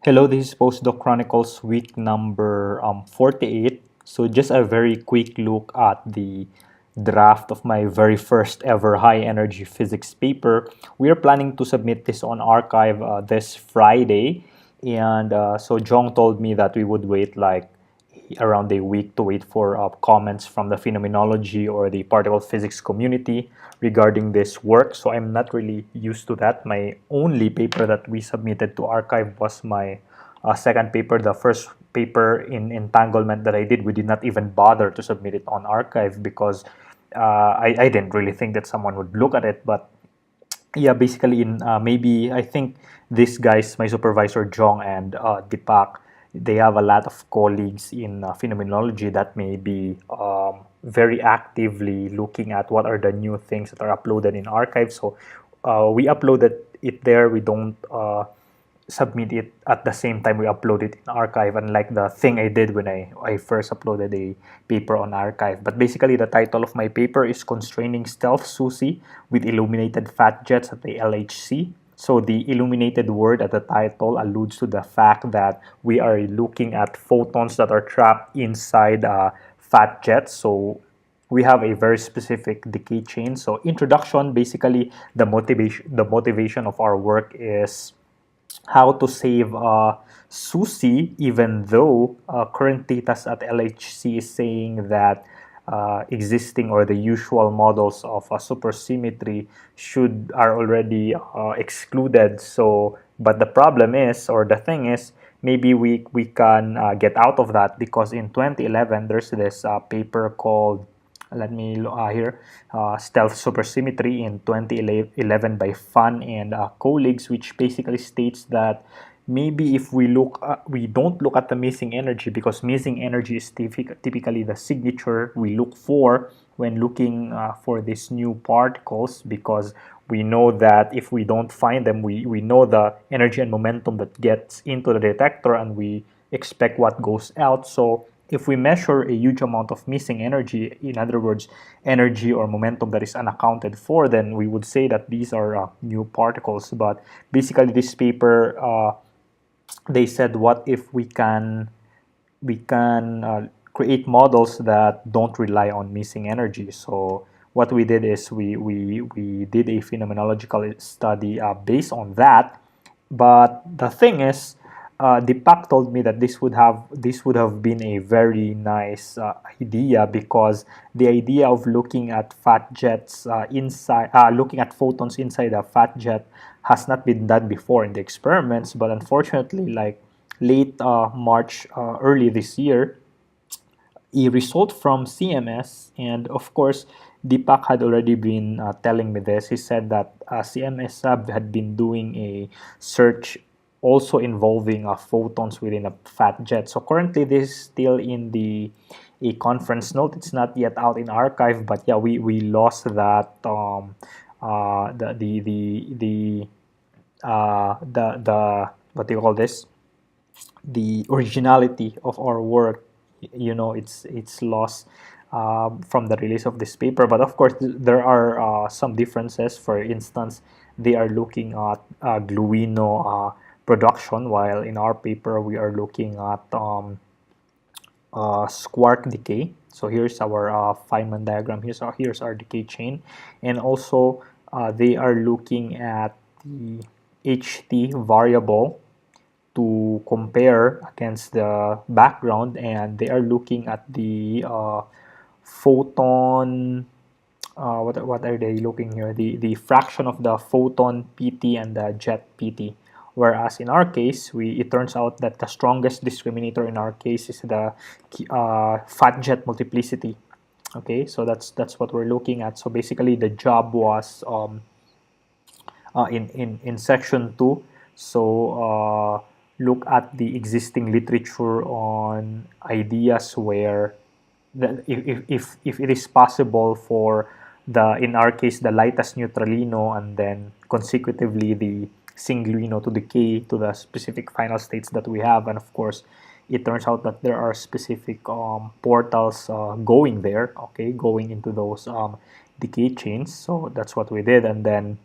Hello, this is Postdoc Chronicles week number 48. So just a very quick look at the draft of my very first ever high energy physics paper. We are planning to submit this on arXiv this Friday. And so Jong told me that we would wait like around a week to wait for comments from the phenomenology or the particle physics community regarding this work. So I'm not really used to that. My only paper that we submitted to arXiv was my second paper. The first paper in entanglement that I did, we did not even bother to submit it on arXiv because I didn't really think that someone would look at it. But yeah, basically in maybe I think these guys, my supervisor Jong and Deepak, they have a lot of colleagues in phenomenology that may be very actively looking at what are the new things that are uploaded in arXiv. So we uploaded it there. We don't submit it at the same time we upload it in arXiv, unlike the thing I did when I first uploaded a paper on arXiv. But basically the title of my paper is Constraining Stealth SUSY with Illuminated Fat Jets at the LHC. So the illuminated word at the title alludes to the fact that we are looking at photons that are trapped inside fat jets. So we have a very specific decay chain. So introduction, basically the motivation of our work is how to save SUSY, even though current data at LHC is saying that existing or the usual models of supersymmetry are already excluded. So, but the problem is, or the thing is, maybe we can get out of that because in 2011 there's this paper called, let me here, stealth supersymmetry in 2011 by Fan and colleagues, which basically states that maybe if we don't look at the missing energy, because missing energy is typically the signature we look for when looking for these new particles, because we know that if we don't find them, we know the energy and momentum that gets into the detector, and we expect what goes out. So if we measure a huge amount of missing energy, in other words, energy or momentum that is unaccounted for, then we would say that these are new particles. But basically, this paper, they said, what if we can create models that don't rely on missing energy? So what we did is we did a phenomenological study based on that. But the thing is, Deepak told me that this would have been a very nice idea, because the idea of looking at fat jets looking at photons inside a fat jet has not been done before in the experiments. But unfortunately, like late March, early this year, a result from CMS, and of course, Deepak had already been telling me this. He said that CMS Sub had been doing a search also involving photons within a fat jet. So currently, this is still in the a conference note. It's not yet out in arXiv, but yeah, we lost that the what do you call this, the originality of our work. It's lost from the release of this paper. But of course, there are some differences. For instance, they are looking at gluino production, while in our paper we are looking at squark decay. So here's our Fiveman diagram. Here's our decay chain. And also they are looking at the HT variable to compare against the background, and they are looking at the photon, what are they looking here, the fraction of the photon PT and the jet PT. Whereas in our case, it turns out that the strongest discriminator in our case is the fat jet multiplicity. Okay, so that's what we're looking at. So basically the job was in section 2. So look at the existing literature on ideas where if it is possible for in our case, the lightest neutralino, and then consecutively the singularino to decay to the specific final states that we have. And of course, it turns out that there are specific portals going there, okay, going into those decay chains. So that's what we did. And then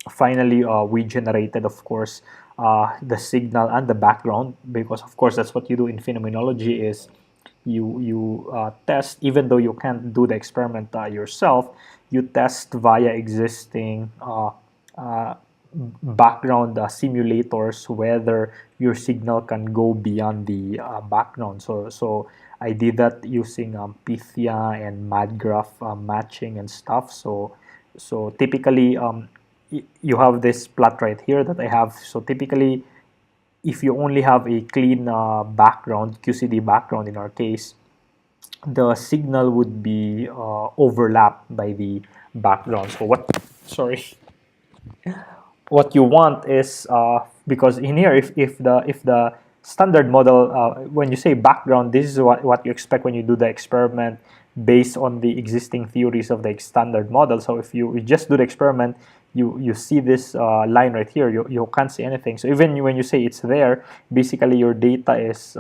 finally, we generated, of course, the signal and the background, because of course that's what you do in phenomenology is you test, even though you can't do the experiment yourself, you test via existing background simulators whether your signal can go beyond the background. So I did that using Pythia and MadGraph matching and stuff. So typically you have this plot right here that I have. So typically, if you only have a clean background, QCD background in our case, the signal would be overlapped by the background. So what you want is because in here, if the standard model, when you say background, this is what you expect when you do the experiment based on the existing theories of the standard model. So if you just do the experiment, you see this line right here, you can't see anything. So even when you say it's there, basically your data is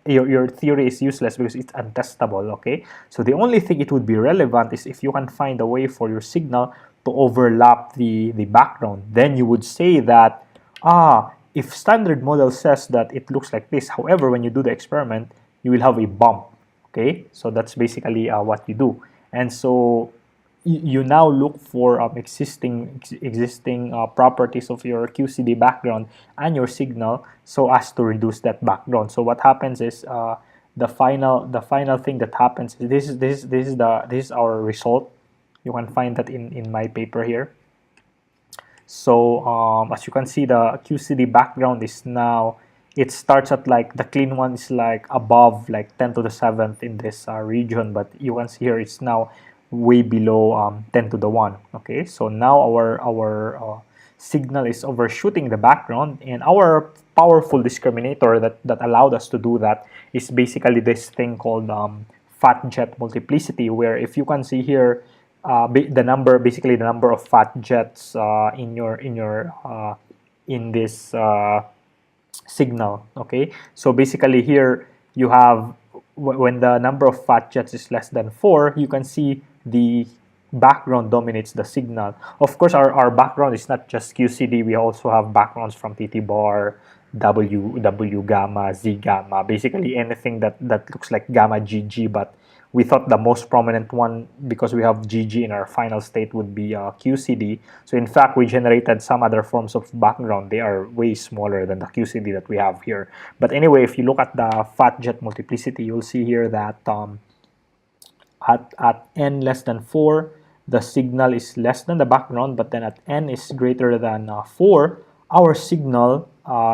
your theory is useless because it's untestable. Okay, so the only thing it would be relevant is if you can find a way for your signal to overlap the background. Then you would say that if standard model says that it looks like this, however when you do the experiment you will have a bump. Okay, so that's basically what you do. And so you now look for existing properties of your QCD background and your signal so as to reduce that background. So what happens is the final thing that happens is this is our result. You can find that in my paper here. So as you can see, the QCD background is now, it starts at like, the clean one is like above like 10 to the 7th in this region, but you can see here it's now way below 10 to the 1. Okay, so now our signal is overshooting the background, and our powerful discriminator that allowed us to do that is basically this thing called fat jet multiplicity, where if you can see here, the number of fat jets in this signal. Okay, so basically here you have, when the number of fat jets is less than 4, you can see the background dominates the signal. Of course, our background is not just QCD. We also have backgrounds from TT bar, W gamma, Z gamma, basically anything that looks like gamma GG, but we thought the most prominent one, because we have GG in our final state, would be QCD. So in fact, we generated some other forms of background. They are way smaller than the QCD that we have here. But anyway, if you look at the fat jet multiplicity, you'll see here that at n less than 4, the signal is less than the background, but then at n is greater than 4, our signal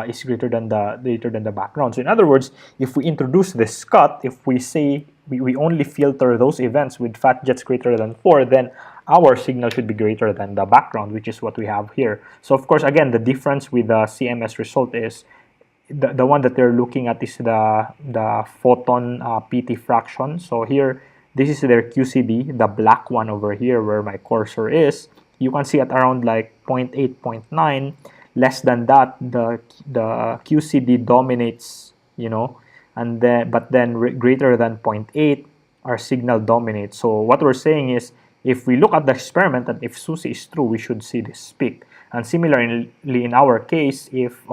is greater than the background. So in other words, if we introduce this cut, if we say we only filter those events with fat jets greater than 4, then our signal should be greater than the background, which is what we have here. So of course, again, the difference with the CMS result is the one that they're looking at is the photon PT fraction. So here, this is their QCD, the black one over here where my cursor is. You can see at around like 0.8, 0.9, less than that, the QCD dominates, and then, but then greater than 0.8, our signal dominates. So what we're saying is, if we look at the experiment and if SUSY is true, we should see this peak. And similarly, in our case, if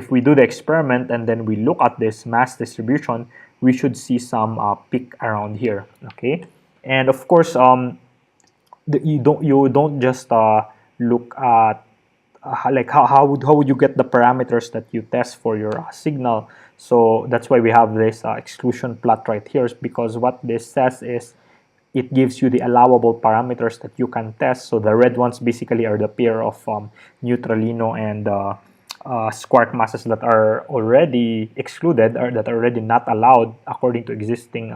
we do the experiment and then we look at this mass distribution, we should see some peak around here. Okay, and of course, you don't just look at like how would you get the parameters that you test for your signal. So that's why we have this exclusion plot right here, because what this says is it gives you the allowable parameters that you can test. So the red ones basically are the pair of neutralino and squark masses that are already excluded, or that are already not allowed according to existing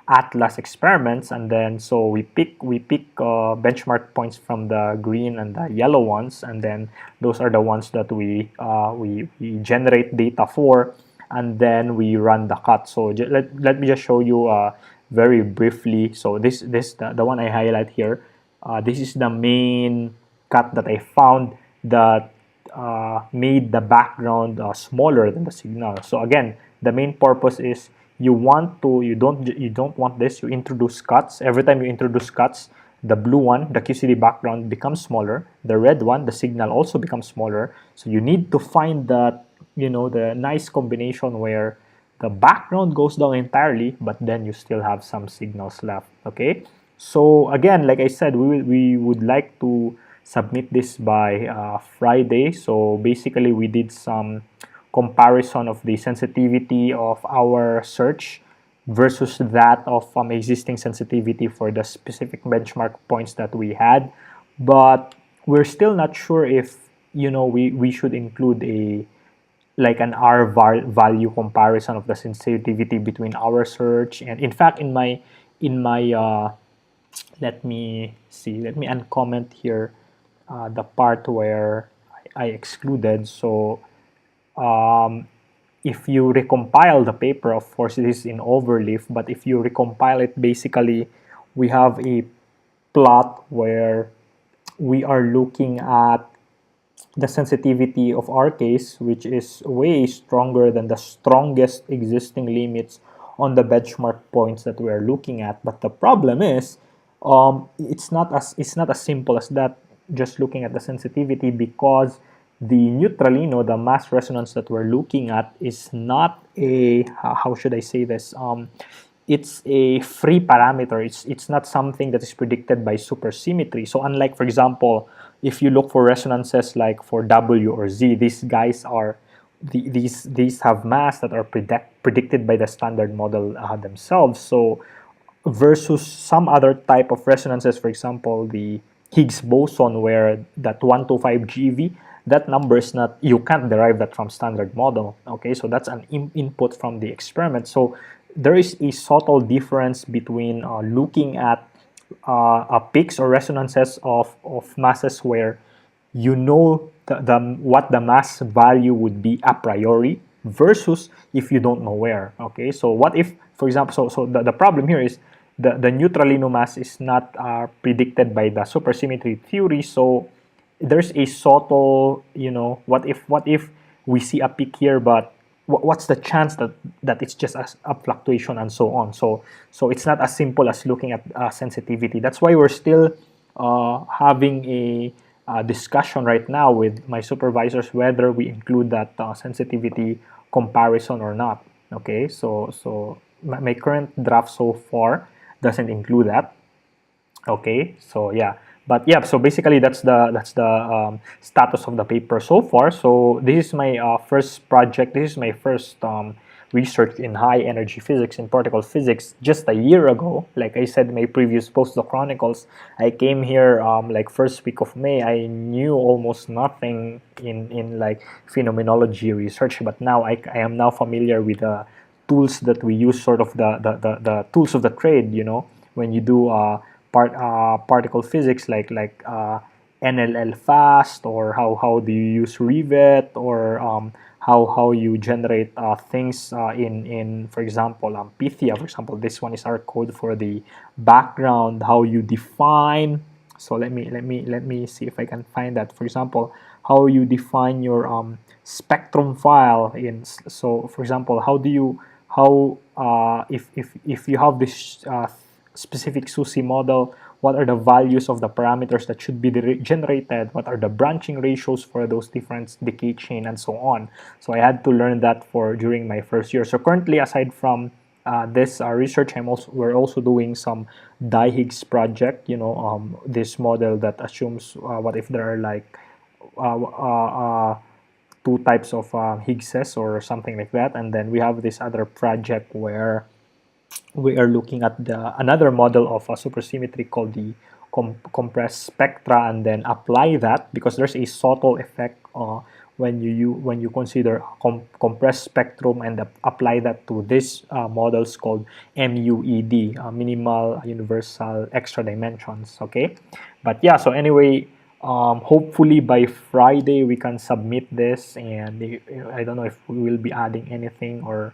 Atlas experiments. And then so we pick benchmark points from the green and the yellow ones, and then those are the ones that we generate data for, and then we run the cut. So let me just show you very briefly. So this the one I highlight here, this is the main cut that I found that made the background smaller than the signal. So again, the main purpose is you don't want this. You introduce cuts. Every time you introduce cuts, the blue one, the QCD background, becomes smaller. The red one, the signal, also becomes smaller. So you need to find that, the nice combination where the background goes down entirely, but then you still have some signals left. Okay. So again, like I said, we would like to submit this by Friday. So basically, we did some comparison of the sensitivity of our search versus that of existing sensitivity for the specific benchmark points that we had. But we're still not sure if we should include an R value comparison of the sensitivity between our search. And in fact, in my let me uncomment here the part where I excluded. So if you recompile the paper, of course it is in overleaf, but if you recompile it, basically we have a plot where we are looking at the sensitivity of our case, which is way stronger than the strongest existing limits on the benchmark points that we are looking at. But the problem is, it's not as simple as that, just looking at the sensitivity, because the neutralino, the mass resonance that we're looking at, is not a, how should I say this? It's a free parameter. It's not something that is predicted by supersymmetry. So unlike, for example, if you look for resonances like for W or Z, these guys are these have mass that are predicted by the standard model themselves. So versus some other type of resonances, for example, the Higgs boson, where that 125 GeV, that number is not, you can't derive that from standard model. Okay, so that's an input from the experiment. So there is a subtle difference between looking at peaks or resonances of masses where what the mass value would be a priori, versus if you don't know where. Okay, so what if, for example, so the problem here is the neutralino mass is not predicted by the supersymmetry theory. So there's a subtle, what if we see a peak here, but what's the chance that it's just a fluctuation and so on. So it's not as simple as looking at sensitivity. That's why we're still having a discussion right now with my supervisors whether we include that sensitivity comparison or not. Okay, so my current draft so far doesn't include that. Okay, so yeah. But yeah, so basically that's the status of the paper so far. So this is my first project. This is my first research in high energy physics, in particle physics, just a year ago. Like I said in my previous Postdoc Chronicles, I came here like first week of May. I knew almost nothing in like phenomenology research, but now I am now familiar with the tools that we use, sort of the tools of the trade, when you do particle physics, like NLL fast, or how do you use Rivet, or how you generate things in for example Pythia. For example, this one is our code for the background, how you define. So let me see if I can find that. For example, how you define your spectrum file in. So for example, if you have this specific SUSY model, what are the values of the parameters that should be generated, what are the branching ratios for those different decay chain, and so on. So I had to learn that during my first year. So currently, aside from this research, we're also doing some Higgs project, this model that assumes what if there are like two types of Higgses or something like that. And then we have this other project where we are looking at another model of a supersymmetry called the compressed spectra, and then apply that, because there's a subtle effect when you consider compressed spectrum and apply that to this models called MUED, minimal universal extra dimensions. Okay, but yeah, so anyway, hopefully by Friday we can submit this, and I don't know if we will be adding anything, or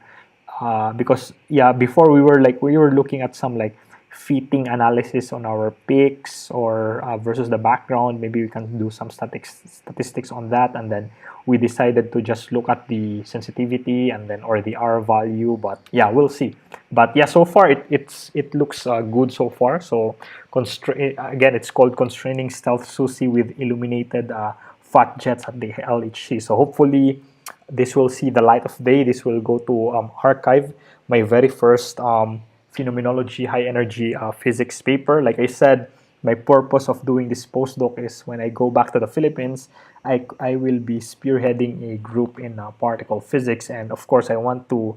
because yeah, before we were looking at some like fitting analysis on our pics or versus the background. Maybe we can do some statistics on that, and then we decided to just look at the sensitivity and then or the R value. But yeah, we'll see. But yeah, so far it looks good so far. So again, it's called Constraining Stealth SUSY with Illuminated fat jets at the LHC. So hopefully this will see the light of day. This will go to arXiv, my very first phenomenology high energy physics paper. Like I said, my purpose of doing this postdoc is when I go back to the Philippines, I will be spearheading a group in particle physics. And of course, I want to,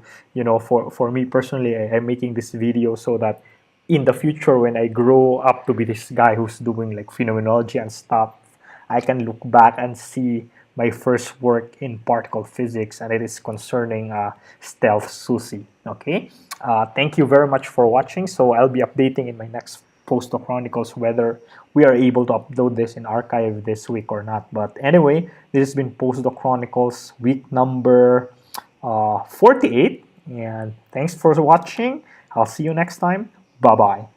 for me personally, I'm making this video so that in the future, when I grow up to be this guy who's doing like phenomenology and stuff, I can look back and see my first work in particle physics, and it is concerning stealth SUSY. Okay, thank you very much for watching. So I'll be updating in my next Postdoc Chronicles whether we are able to upload this in arXiv this week or not. But anyway, this has been Postdoc Chronicles week number 48, and thanks for watching. I'll see you next time. Bye bye.